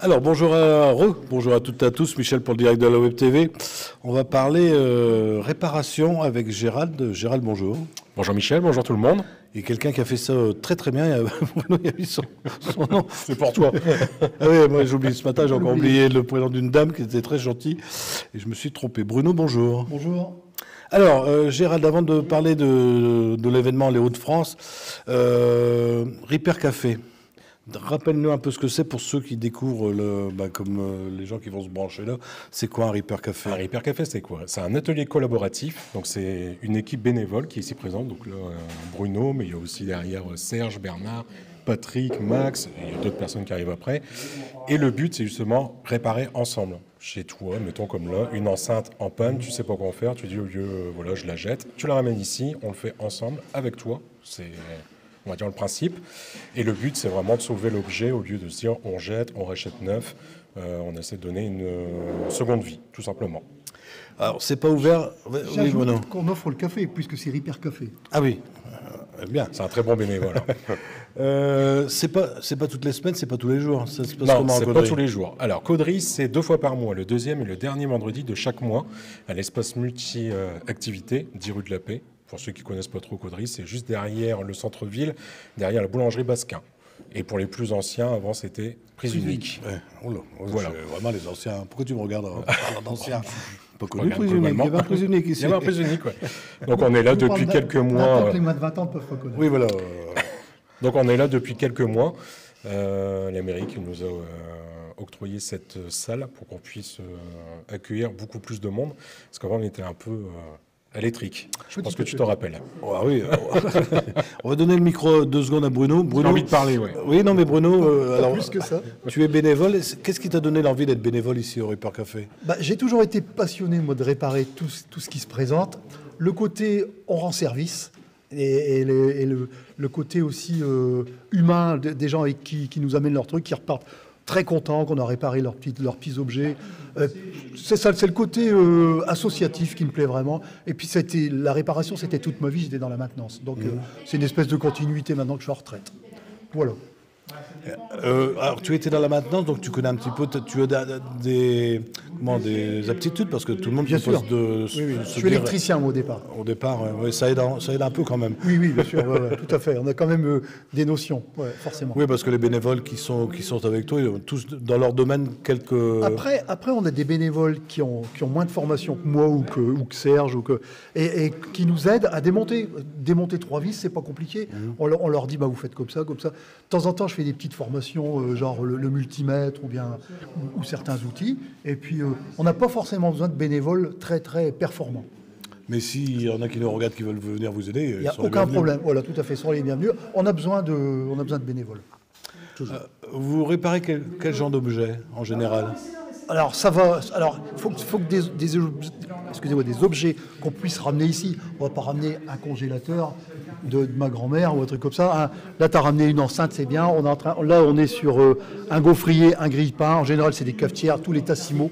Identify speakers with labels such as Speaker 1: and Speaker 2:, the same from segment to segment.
Speaker 1: Alors bonjour à toutes et à tous, Michel pour le direct de la Web TV. On va parler réparation avec Gérald. Gérald, bonjour.
Speaker 2: Bonjour Michel, bonjour tout le monde.
Speaker 1: Et quelqu'un qui a fait ça très très bien, Bruno, il a mis son nom.
Speaker 2: C'est pour toi.
Speaker 1: Ah oui, moi j'ai oublié ce matin, j'ai encore oublié le prénom d'une dame qui était très gentille et je me suis trompé. Bruno, bonjour.
Speaker 3: Bonjour.
Speaker 1: Alors, Gérald, avant de parler de l'événement Les Hauts-de-France, Repair Café. Rappelle-nous un peu ce que c'est pour ceux qui découvrent, comme les gens qui vont se brancher là. C'est quoi un Repair Café?
Speaker 2: Un Repair Café, c'est quoi? C'est un atelier collaboratif. Donc c'est une équipe bénévole qui est ici présente. Donc là, Bruno, mais il y a aussi derrière Serge, Bernard, Patrick, Max, et il y a d'autres personnes qui arrivent après. Et le but, c'est justement réparer ensemble. Chez toi, mettons comme là, une enceinte en panne, tu sais pas quoi en faire, tu dis au lieu, voilà, je la jette, tu la ramènes ici, on le fait ensemble avec toi. C'est, on va dire, le principe. Et le but, c'est vraiment de sauver l'objet au lieu de se dire on jette, on rachète neuf. On essaie de donner une seconde vie, tout simplement.
Speaker 1: Alors, c'est pas ouvert. Oui, Bruno.
Speaker 3: Qu'on offre le café, puisque c'est Repair Café.
Speaker 1: Ah oui, bien.
Speaker 2: C'est un très bon bénévole.
Speaker 1: C'est pas toutes les semaines, c'est pas tous les jours. Ça se passe
Speaker 2: Non,
Speaker 1: comment en
Speaker 2: c'est pas
Speaker 1: Caudry?
Speaker 2: tous les jours. Alors, Caudry, c'est 2 fois par mois, le deuxième et le dernier vendredi de chaque mois, à l'espace multi-activité, 10 rue de la Paix. Pour ceux qui connaissent pas trop Caudry, c'est juste derrière le centre-ville, derrière la boulangerie Basquin. Et pour les plus anciens, avant, c'était prise unique.
Speaker 1: Ouais. Oh là,
Speaker 2: Voilà.
Speaker 1: Vraiment les anciens. Pourquoi tu me regardes d'anciens? Pas connu,
Speaker 2: Regarde
Speaker 1: prise unique. Il y avait un prise unique ici.
Speaker 2: Il y avait un prise unique, ouais. Donc on est là depuis quelques mois.
Speaker 3: Les moins de 20 ans peuvent reconnaître.
Speaker 1: Oui, voilà.
Speaker 2: Donc on est là depuis quelques mois. La mairie qui nous a octroyé cette salle pour qu'on puisse accueillir beaucoup plus de monde. Parce qu'avant on était un peu électrique. Je pense que tu t'en rappelles.
Speaker 1: Ah oui. On va donner le micro 2 secondes à Bruno.
Speaker 2: J'ai envie de parler, oui.
Speaker 1: Oui, non, mais Bruno, alors,
Speaker 3: Plus que ça.
Speaker 1: tu es bénévole. Qu'est-ce qui t'a donné l'envie d'être bénévole ici au Repair Café?
Speaker 3: J'ai toujours été passionné, moi, de réparer tout ce qui se présente. Le côté, on rend service. Et le côté aussi humain des gens avec qui nous amènent leurs trucs, qui repartent très contents qu'on a réparé leurs petits objets. C'est ça, c'est le côté associatif qui me plaît vraiment. Et puis la réparation, c'était toute ma vie, j'étais dans la maintenance. Donc c'est une espèce de continuité maintenant que je suis en retraite. Voilà.
Speaker 1: Alors, tu étais dans la maintenance, donc tu connais un petit peu, tu as des aptitudes, parce que tout le monde
Speaker 3: Bien
Speaker 1: propose
Speaker 3: sûr.
Speaker 1: de
Speaker 3: Oui, oui.
Speaker 1: se
Speaker 3: Je suis
Speaker 1: dire-
Speaker 3: électricien, moi, au départ.
Speaker 1: Au départ, ouais, ça aide un peu quand même.
Speaker 3: Oui, bien sûr, ouais, tout à fait. On a quand même des notions, ouais, forcément.
Speaker 1: Oui, parce que les bénévoles qui sont avec toi, ils ont tous dans leur domaine quelques...
Speaker 3: Après, on a des bénévoles qui ont moins de formation que moi ou que Serge, et qui nous aident à démonter. Démonter 3 vis, c'est pas compliqué. On leur dit, vous faites comme ça, comme ça. De temps en temps, je fais des petites formations, genre le multimètre ou certains outils. Et puis, on n'a pas forcément besoin de bénévoles très, très performants.
Speaker 1: Mais s'il y en a qui nous regardent, qui veulent venir vous aider,
Speaker 3: Il n'y a aucun problème. Voilà, tout à fait, sont les bienvenus. On a besoin de bénévoles.
Speaker 1: Vous réparez quel genre d'objet, en général?
Speaker 3: Alors, ça va. Alors, faut que des objets qu'on puisse ramener ici. On va pas ramener un congélateur de ma grand-mère ou un truc comme ça. Là, tu as ramené une enceinte, c'est bien. Là, on est sur un gaufrier, un grille-pain. En général, c'est des cafetières, tous les Tassimo,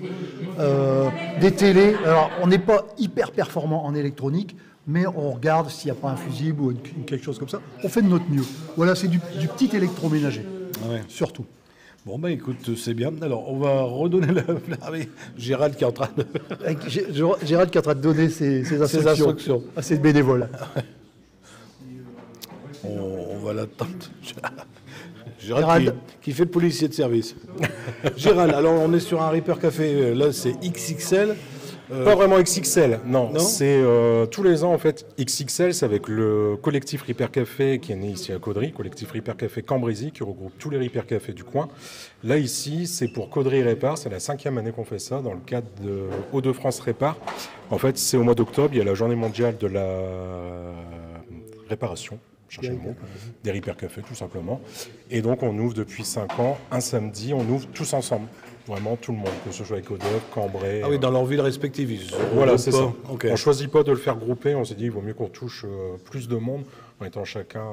Speaker 3: des télés. Alors, on n'est pas hyper performant en électronique, mais on regarde s'il n'y a pas un fusible ou quelque chose comme ça. On fait de notre mieux. Voilà, c'est du petit électroménager, surtout.
Speaker 1: Bon, écoute, c'est bien. Alors, on va redonner Gérald qui est en train de...
Speaker 3: Gérald qui est en train de donner ses instructions à ses bénévoles.
Speaker 1: On va l'attendre. Gérald qui fait le policier de service. Gérald, alors on est sur un Repair Café, là c'est XXL.
Speaker 2: Pas vraiment XXL, non. C'est tous les ans en fait. XXL, c'est avec le collectif Repair Café qui est né ici à Caudry, collectif Repair Café Cambrésis qui regroupe tous les Repair Café du coin. Là ici, c'est pour Caudry Répare, c'est la 5e année qu'on fait ça dans le cadre de Hauts-de-France Répare. En fait, c'est au mois d'octobre, il y a la journée mondiale de la réparation. Cherchez le mot, des Repair Café tout simplement. Et donc on ouvre depuis 5 ans, un samedi, on ouvre tous ensemble. Vraiment tout le monde, que ce soit avec Odeur, Cambrai.
Speaker 1: Ah oui, dans leur ville respective.
Speaker 2: Voilà, c'est ça.
Speaker 1: Okay.
Speaker 2: On ne choisit pas de le faire grouper, on s'est dit il vaut mieux qu'on touche plus de monde en étant chacun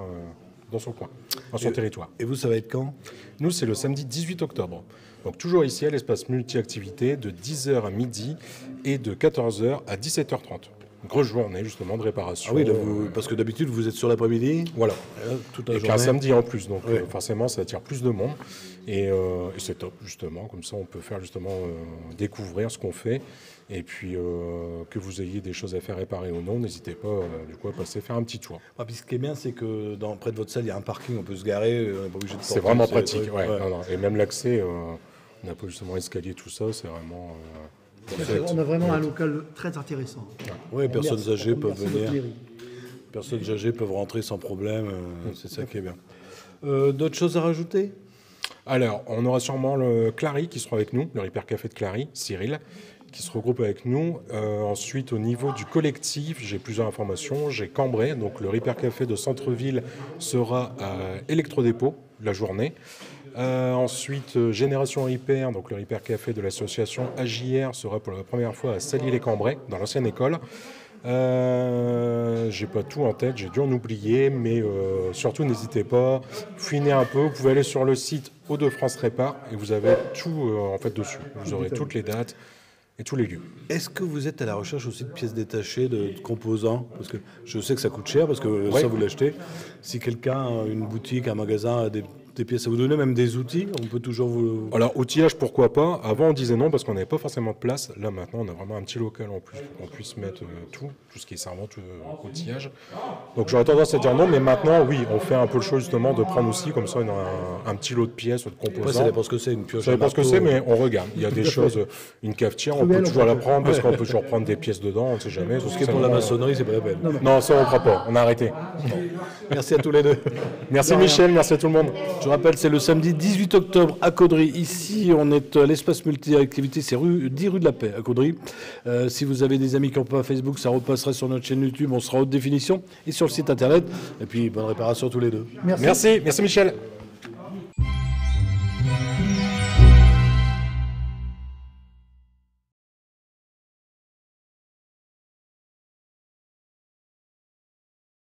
Speaker 2: dans son coin, dans son territoire.
Speaker 1: Et vous, ça va être quand?
Speaker 2: Nous, c'est le samedi 18 octobre. Donc toujours ici à l'espace multi-activité de 10h à midi et de 14h à 17h30. une grosse journée justement de réparation.
Speaker 1: Ah oui, là, parce que d'habitude vous êtes sur l'après-midi.
Speaker 2: Voilà.
Speaker 1: Toute la
Speaker 2: Et puis un
Speaker 1: journée.
Speaker 2: samedi en plus, donc
Speaker 1: Oui.
Speaker 2: forcément ça attire plus de monde. Et c'est top justement, comme ça on peut faire justement découvrir ce qu'on fait. Et puis que vous ayez des choses à faire réparer ou non, n'hésitez pas du coup à passer faire un petit tour.
Speaker 1: Ah, puis ce qui est bien, c'est que près de votre salle, il y a un parking, on peut se garer, on n'est pas obligé de
Speaker 2: C'est
Speaker 1: porter,
Speaker 2: vraiment pratique,
Speaker 1: ouais.
Speaker 2: Non, non. Et même l'accès, on n'a pas justement escalier, tout ça, c'est vraiment...
Speaker 3: On a vraiment un local très intéressant.
Speaker 1: Oui, personnes âgées peuvent
Speaker 3: Merci votre
Speaker 1: venir.
Speaker 3: mairie.
Speaker 1: Personnes âgées peuvent rentrer sans problème, c'est ça qui est bien. D'autres choses à rajouter?
Speaker 2: Alors, on aura sûrement le Clary qui sera avec nous, le Repair Café de Clary, Cyril, qui se regroupe avec nous. Ensuite, au niveau du collectif, j'ai plusieurs informations. J'ai Cambrai, donc le Repair Café de Centre-Ville sera à Electrodépôt la journée. Ensuite, Génération Repair, donc le Repair Café de l'association AJR sera pour la première fois à Sally-les-Cambrai, dans l'ancienne école. J'ai pas tout en tête, j'ai dû en oublier, mais surtout n'hésitez pas, fouinez un peu, vous pouvez aller sur le site Hauts-de-France Répar et vous avez tout en fait dessus. Vous aurez toutes les dates et tous les lieux.
Speaker 1: Est-ce que vous êtes à la recherche aussi de pièces détachées, de composants? Parce que je sais que ça coûte cher, parce que
Speaker 2: Ouais.
Speaker 1: ça vous l'achetez. Si quelqu'un, une boutique, un magasin a des pièces à vous donner, même des outils, on peut toujours vous...
Speaker 2: Alors, outillage, pourquoi pas. Avant, on disait non parce qu'on n'avait pas forcément de place. Là, maintenant, on a vraiment un petit local en plus pour qu'on puisse mettre tout ce qui est servante, outillage. Donc, j'aurais tendance à dire non, mais maintenant, oui, on fait un peu le choix justement de prendre aussi comme ça un petit lot de pièces, de
Speaker 1: Après, ça
Speaker 2: composants.
Speaker 1: dépend ce que c'est, une pioche
Speaker 2: Ça
Speaker 1: à
Speaker 2: dépend ce que
Speaker 1: marteau.
Speaker 2: c'est, mais on regarde. Il y a des choses, une cafetière, on peut
Speaker 3: Cruelle,
Speaker 2: toujours
Speaker 3: on
Speaker 2: la
Speaker 3: peut-
Speaker 2: prendre parce qu'on peut toujours prendre des pièces dedans, on ne sait jamais.
Speaker 1: Tout ce qui est pour la maçonnerie, c'est pas la peine.
Speaker 2: Non, ça, on ne fera pas. On a arrêté.
Speaker 1: Merci à tous les deux.
Speaker 2: Merci Michel, merci à tout le monde.
Speaker 1: Je rappelle, c'est le samedi 18 octobre à Caudry. Ici, on est à l'espace multi-activité, c'est 10 rue de la Paix à Caudry. Si vous avez des amis qui n'ont pas Facebook, ça repasserait sur notre chaîne YouTube, on sera haute définition, et sur le site internet. Et puis, bonne réparation à tous les deux.
Speaker 3: Merci.
Speaker 2: Merci Michel.